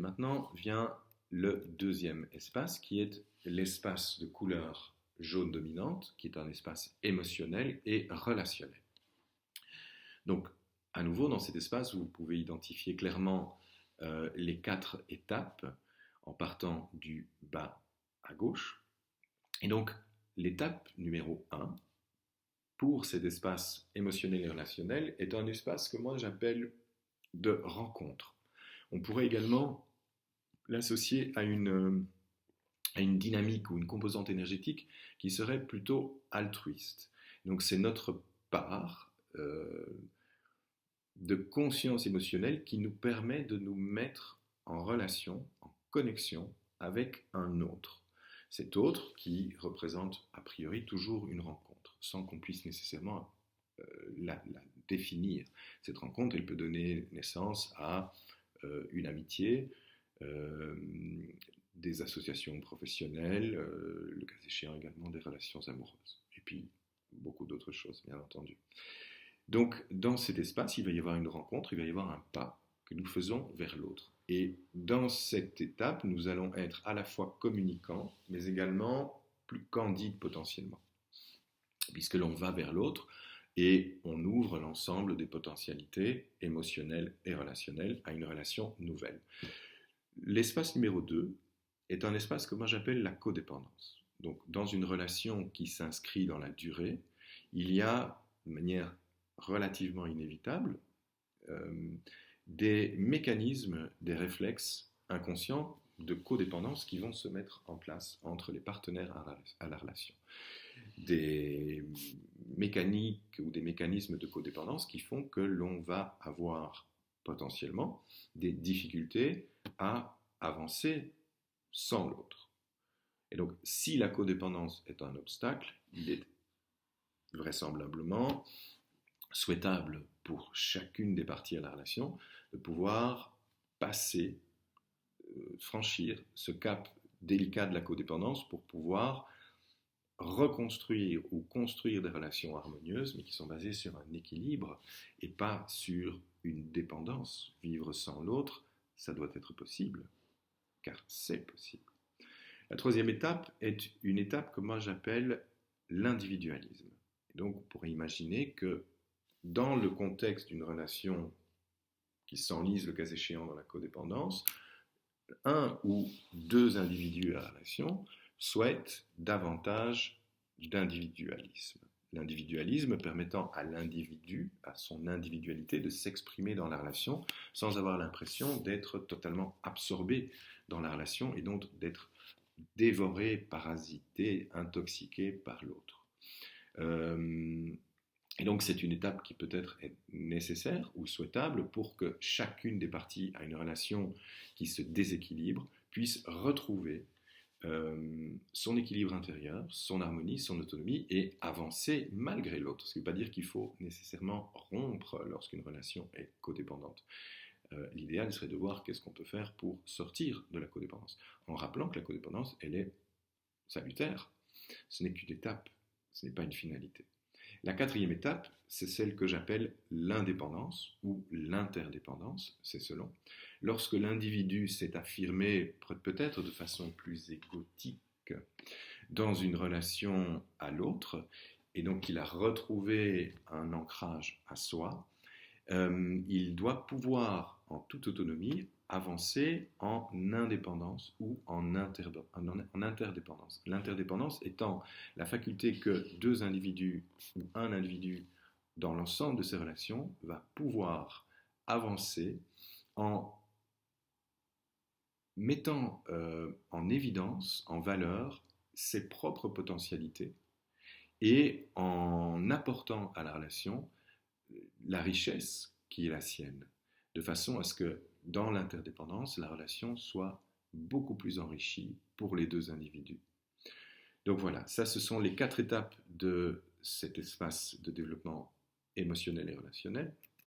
maintenant vient le deuxième espace qui est l'espace de couleur jaune dominante, qui est un espace émotionnel et relationnel. Donc, à nouveau, dans cet espace, vous pouvez identifier clairement les 4 étapes en partant du bas à gauche. Et donc, l'étape numéro 1, pour cet espace émotionnel et relationnel, est un espace que moi j'appelle de rencontre. On pourrait également l'associer à une dynamique ou une composante énergétique qui serait plutôt altruiste. Donc c'est notre part de conscience émotionnelle qui nous permet de nous mettre en relation, en connexion avec un autre. Cet autre qui représente a priori toujours une rencontre, sans qu'on puisse nécessairement la définir. Cette rencontre, elle peut donner naissance à une amitié, des associations professionnelles, le cas échéant également des relations amoureuses, et puis beaucoup d'autres choses, bien entendu. Donc, dans cet espace, il va y avoir une rencontre, il va y avoir un pas que nous faisons vers l'autre. Et dans cette étape, nous allons être à la fois communicants, mais également plus candides potentiellement, puisque l'on va vers l'autre et on ouvre l'ensemble des potentialités émotionnelles et relationnelles à une relation nouvelle. L'espace numéro 2 est un espace que moi j'appelle la codépendance. Donc, dans une relation qui s'inscrit dans la durée, il y a, de manière relativement inévitable, des mécanismes, des réflexes inconscients de codépendance qui vont se mettre en place entre les partenaires à la relation. Des mécaniques ou des mécanismes de codépendance qui font que l'on va avoir potentiellement des difficultés à avancer sans l'autre. Et donc, si la codépendance est un obstacle, il est vraisemblablement souhaitable pour chacune des parties à la relation de pouvoir passer, franchir ce cap délicat de la codépendance pour pouvoir reconstruire ou construire des relations harmonieuses, mais qui sont basées sur un équilibre et pas sur une dépendance. Vivre sans l'autre, ça doit être possible, car c'est possible. La troisième étape est une étape que moi j'appelle l'individualisme. Et donc, on pourrait imaginer que dans le contexte d'une relation qui s'enlise le cas échéant dans la codépendance, un ou deux individus à la relation souhaitent davantage d'individualisme. L'individualisme permettant à l'individu, à son individualité, de s'exprimer dans la relation sans avoir l'impression d'être totalement absorbé dans la relation et donc d'être dévoré, parasité, intoxiqué par l'autre. Et donc c'est une étape qui peut-être est nécessaire ou souhaitable pour que chacune des parties à une relation qui se déséquilibre puisse retrouver son équilibre intérieur, son harmonie, son autonomie et avancer malgré l'autre. Ce qui ne veut pas dire qu'il faut nécessairement rompre lorsqu'une relation est codépendante. L'idéal serait de voir qu'est-ce qu'on peut faire pour sortir de la codépendance, en rappelant que la codépendance, elle est salutaire. Ce n'est qu'une étape, ce n'est pas une finalité. La quatrième étape, c'est celle que j'appelle l'indépendance ou l'interdépendance, c'est selon. Lorsque l'individu s'est affirmé, peut-être de façon plus égotique, dans une relation à l'autre, et donc il a retrouvé un ancrage à soi, il doit pouvoir, en toute autonomie, avancer en indépendance ou en interdépendance. L'interdépendance étant la faculté que deux individus ou un individu dans l'ensemble de ses relations va pouvoir avancer en mettant en évidence, en valeur, ses propres potentialités et en apportant à la relation la richesse qui est la sienne, de façon à ce que dans l'interdépendance, la relation soit beaucoup plus enrichie pour les deux individus. Donc voilà, ça ce sont les 4 étapes de cet espace de développement émotionnel et relationnel.